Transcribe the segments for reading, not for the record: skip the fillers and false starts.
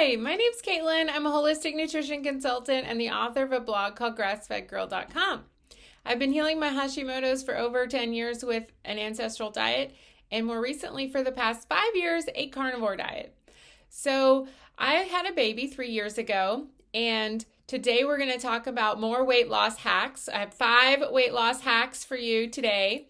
Hi, my name's Caitlin. I'm a holistic nutrition consultant and the author of a blog called grassfedgirl.com. I've been healing my Hashimoto's for over 10 years with an ancestral diet, and more recently, for the past 5 years, a carnivore diet. So I had a baby 3 years ago, and today we're going to talk about more weight loss hacks. I have 5 weight loss hacks for you today,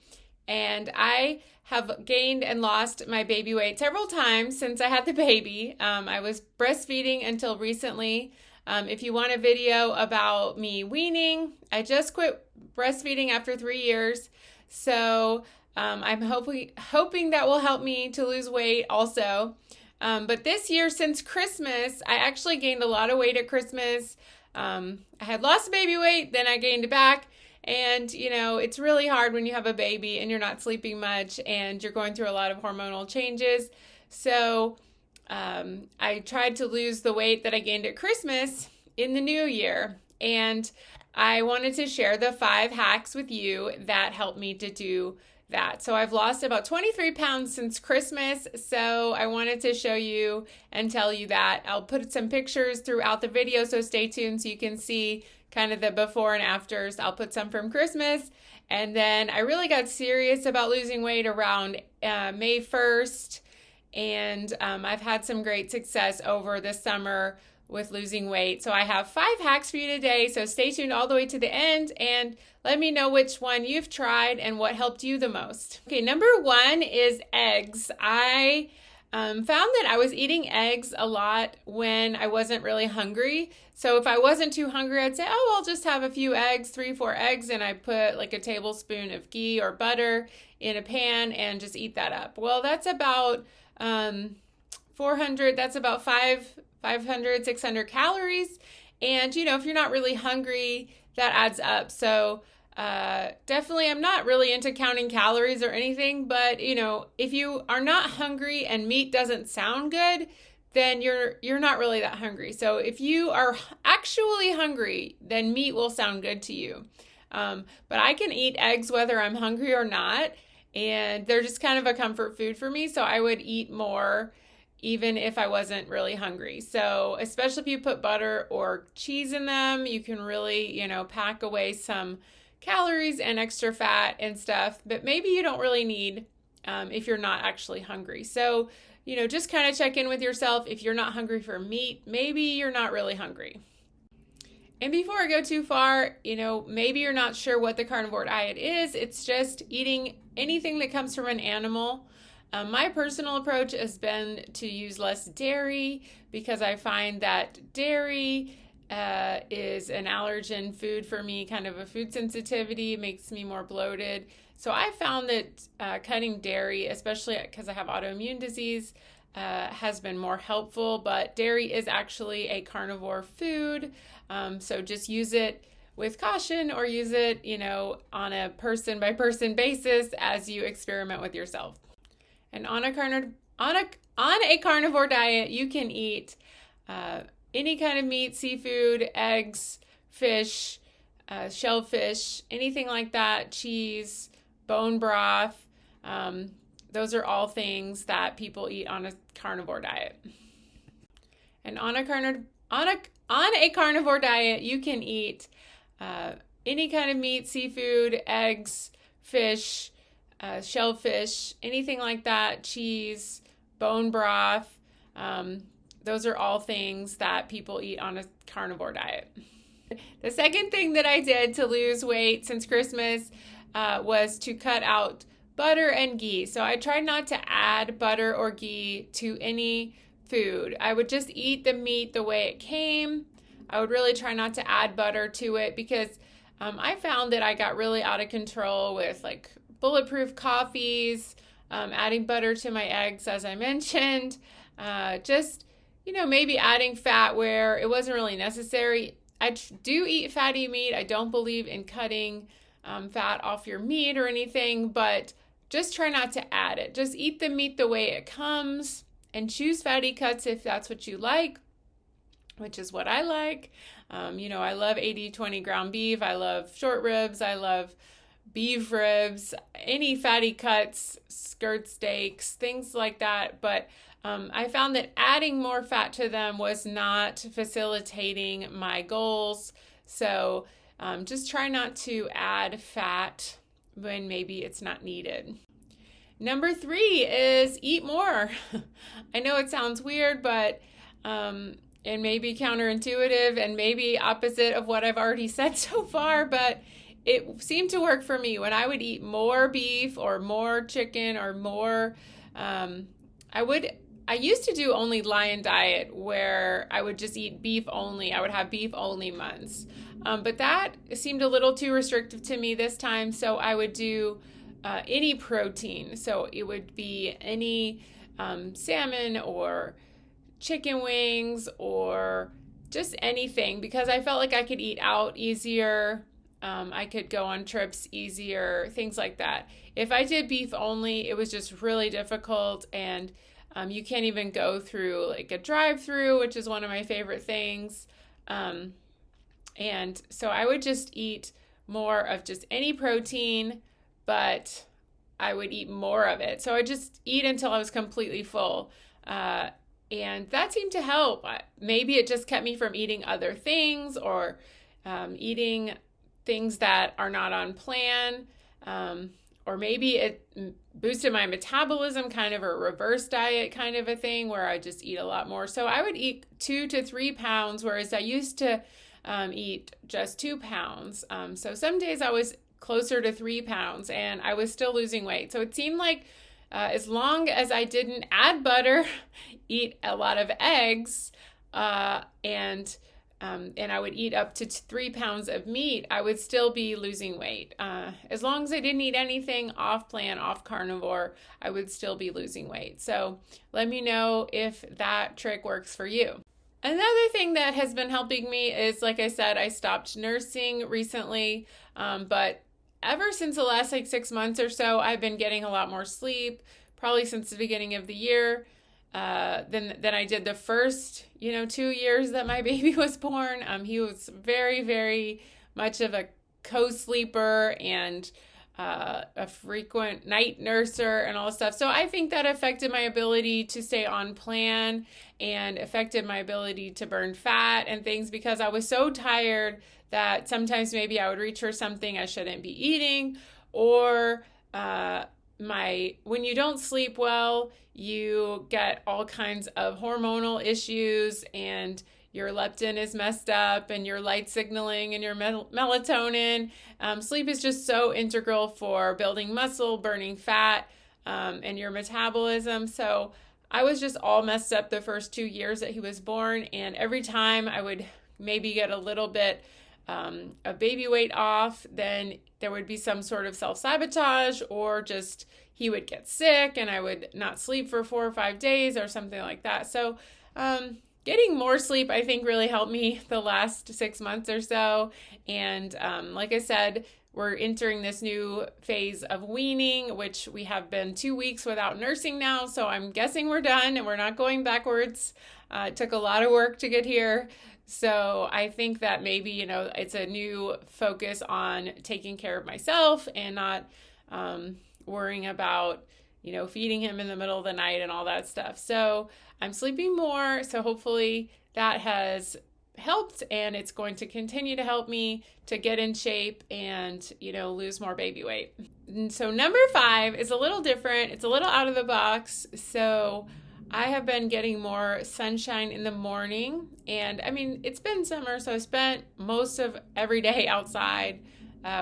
and I have gained and lost my baby weight several times since I had the baby. I was breastfeeding until recently. If you want a video about me weaning, I just quit breastfeeding after 3 years. So I'm hoping that will help me to lose weight also. But this year, since Christmas, I actually gained a lot of weight at Christmas. I had lost baby weight, then I gained it back. And, it's really hard when you have a baby and you're not sleeping much and you're going through a lot of hormonal changes. So I tried to lose the weight that I gained at Christmas in the new year. And I wanted to share the 5 hacks with you that helped me to do that. So I've lost about 23 pounds since Christmas. So I wanted to show you and tell you that. I'll put some pictures throughout the video, so stay tuned so you can see kind of the before and afters. I'll put some from Christmas. And then I really got serious about losing weight around May 1st. And I've had some great success over the summer with losing weight. So I have 5 hacks for you today. So stay tuned all the way to the end and let me know which one you've tried and what helped you the most. Okay, number 1 is eggs. I found that I was eating eggs a lot when I wasn't really hungry. So if I wasn't too hungry, I'd say, oh, I'll just have a few eggs, 3-4 eggs, and I put like a tablespoon of ghee or butter in a pan and just eat that up. Well, that's about 400, that's about 500, 600 calories. And, if you're not really hungry, that adds up. So definitely, I'm not really into counting calories or anything, but, if you are not hungry and meat doesn't sound good, then you're not really that hungry. So if you are actually hungry, then meat will sound good to you. But I can eat eggs whether I'm hungry or not, and they're just kind of a comfort food for me. So I would eat more even if I wasn't really hungry. So especially if you put butter or cheese in them, you can really, pack away some calories and extra fat and stuff, but maybe you don't really need if you're not actually hungry. So, just kind of check in with yourself. If you're not hungry for meat, maybe you're not really hungry. And before I go too far, maybe you're not sure what the carnivore diet is. It's just eating anything that comes from an animal. My personal approach has been to use less dairy because I find that dairy is an allergen food for me, kind of a food sensitivity, makes me more bloated. So I found that cutting dairy, especially because I have autoimmune disease, has been more helpful. But dairy is actually a carnivore food, so just use it with caution or use it, on a person-by-person basis as you experiment with yourself. And on a carnivore diet, you can eat any kind of meat, seafood, eggs, fish, shellfish, anything like that, cheese, bone broth. Those are all things that people eat on a carnivore diet. And on a carnivore diet, you can eat any kind of meat, seafood, eggs, fish, shellfish, anything like that, cheese, bone broth. Those are all things that people eat on a carnivore diet. The second thing that I did to lose weight since Christmas was to cut out butter and ghee. So I tried not to add butter or ghee to any food. I would just eat the meat the way it came. I would really try not to add butter to it because I found that I got really out of control with like bulletproof coffees, adding butter to my eggs, as I mentioned, just, maybe adding fat where it wasn't really necessary. I do eat fatty meat. I don't believe in cutting fat off your meat or anything, but just try not to add it. Just eat the meat the way it comes and choose fatty cuts if that's what you like, which is what I like. I love 80-20 ground beef. I love short ribs. I love beef ribs, any fatty cuts, skirt steaks, things like that. But I found that adding more fat to them was not facilitating my goals. So just try not to add fat when maybe it's not needed. Number 3 is eat more. I know it sounds weird, but and maybe counterintuitive and maybe opposite of what I've already said so far, but it seemed to work for me. When I would eat more beef or more chicken or more, I used to do only lion diet where I would just eat beef only. I would have beef only months. But that seemed a little too restrictive to me this time, so I would do any protein. So it would be any salmon or chicken wings or just anything, because I felt like I could eat out easier. I could go on trips easier, things like that. If I did beef only, it was just really difficult, and you can't even go through like a drive-through, which is one of my favorite things. And so I would just eat more of just any protein, but I would eat more of it. So I just eat until I was completely full. And that seemed to help. Maybe it just kept me from eating other things or eating things that are not on plan. Or maybe it boosted my metabolism, kind of a reverse diet kind of a thing where I just eat a lot more. So I would eat 2 to 3 pounds, whereas I used to eat just 2 pounds. So some days I was closer to 3 pounds and I was still losing weight. So it seemed like as long as I didn't add butter, eat a lot of eggs, and I would eat up to 3 pounds of meat, I would still be losing weight. As long as I didn't eat anything off plan, off carnivore, I would still be losing weight. So let me know if that trick works for you. Another thing that has been helping me is, like I said, I stopped nursing recently, but ever since the last 6 months or so, I've been getting a lot more sleep, probably since the beginning of the year. Than I did the first, 2 years that my baby was born. He was very, very much of a co-sleeper and a frequent night nurser and all this stuff. So I think that affected my ability to stay on plan and affected my ability to burn fat and things, because I was so tired that sometimes maybe I would reach for something I shouldn't be eating, or when you don't sleep well, you get all kinds of hormonal issues, and your leptin is messed up, and your light signaling, and your melatonin. Sleep is just so integral for building muscle, burning fat, and your metabolism. So I was just all messed up the first 2 years that he was born, and every time I would maybe get a little bit of baby weight off, then there would be some sort of self-sabotage, or just he would get sick and I would not sleep for 4 or 5 days or something like that. So getting more sleep, I think, really helped me the last 6 months or so. And like I said, we're entering this new phase of weaning, which we have been 2 weeks without nursing now. So I'm guessing we're done and we're not going backwards. It took a lot of work to get here. So I think that maybe, it's a new focus on taking care of myself and not worrying about, feeding him in the middle of the night and all that stuff. So I'm sleeping more. So hopefully that has helped, and it's going to continue to help me to get in shape and, lose more baby weight. And so number 5 is a little different. It's a little out of the box. So I have been getting more sunshine in the morning, and it's been summer, so I spent most of every day outside.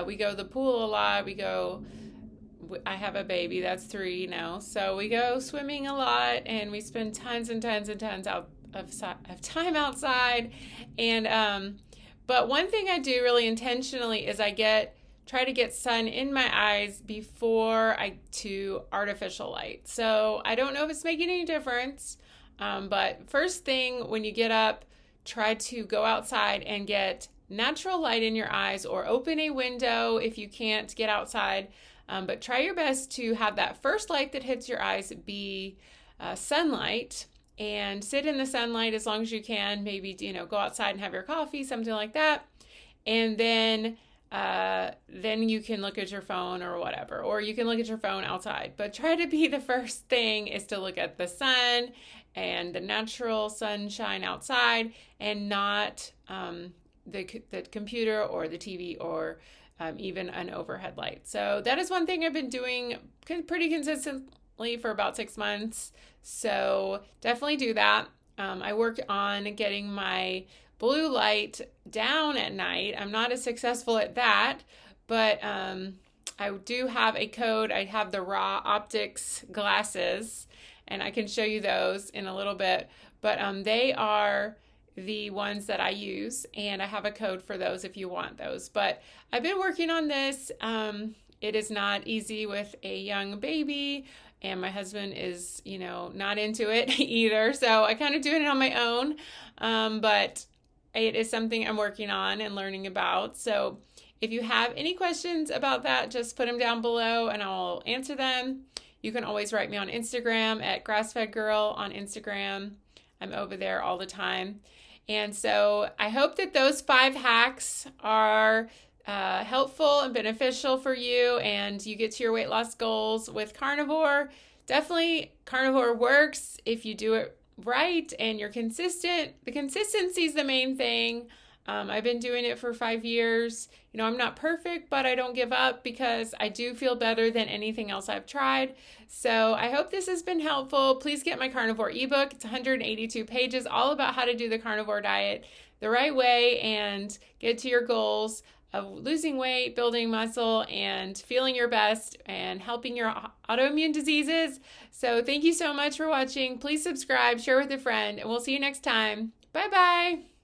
We go to the pool a lot. I have a baby that's 3 now, so we go swimming a lot, and we spend tons and tons and tons of time outside. And but one thing I do really intentionally is I try to get sun in my eyes before I to artificial light. So I don't know if it's making any difference, but first thing when you get up, try to go outside and get natural light in your eyes, or open a window if you can't get outside. But try your best to have that first light that hits your eyes be sunlight, and sit in the sunlight as long as you can. Maybe, go outside and have your coffee, something like that. And then then you can look at your phone or whatever, or you can look at your phone outside. But try to be the first thing is to look at the sun and the natural sunshine outside, and not the computer or the TV or even an overhead light. So that is one thing I've been doing pretty consistently for about 6 months. So definitely do that. I work on getting my blue light down at night. I'm not as successful at that, but I do have a code. I have the Raw Optics glasses, and I can show you those in a little bit. But they are the ones that I use, and I have a code for those if you want those. But I've been working on this. It is not easy with a young baby, and my husband is, not into it either. So I kind of doing it on my own. But it is something I'm working on and learning about. So if you have any questions about that, just put them down below and I'll answer them. You can always write me on Instagram at grassfedgirl on Instagram. I'm over there all the time. And so I hope that those 5 hacks are helpful and beneficial for you, and you get to your weight loss goals with carnivore. Definitely carnivore works if you do it right and you're consistent. The consistency is the main thing. I've been doing it for 5 years. I'm not perfect, but I don't give up because I do feel better than anything else I've tried. So I hope this has been helpful. Please get my carnivore ebook. It's 182 pages, all about how to do the carnivore diet the right way and get to your goals of losing weight, building muscle, and feeling your best and helping your autoimmune diseases. So thank you so much for watching. Please subscribe, share with a friend, and we'll see you next time. Bye-bye.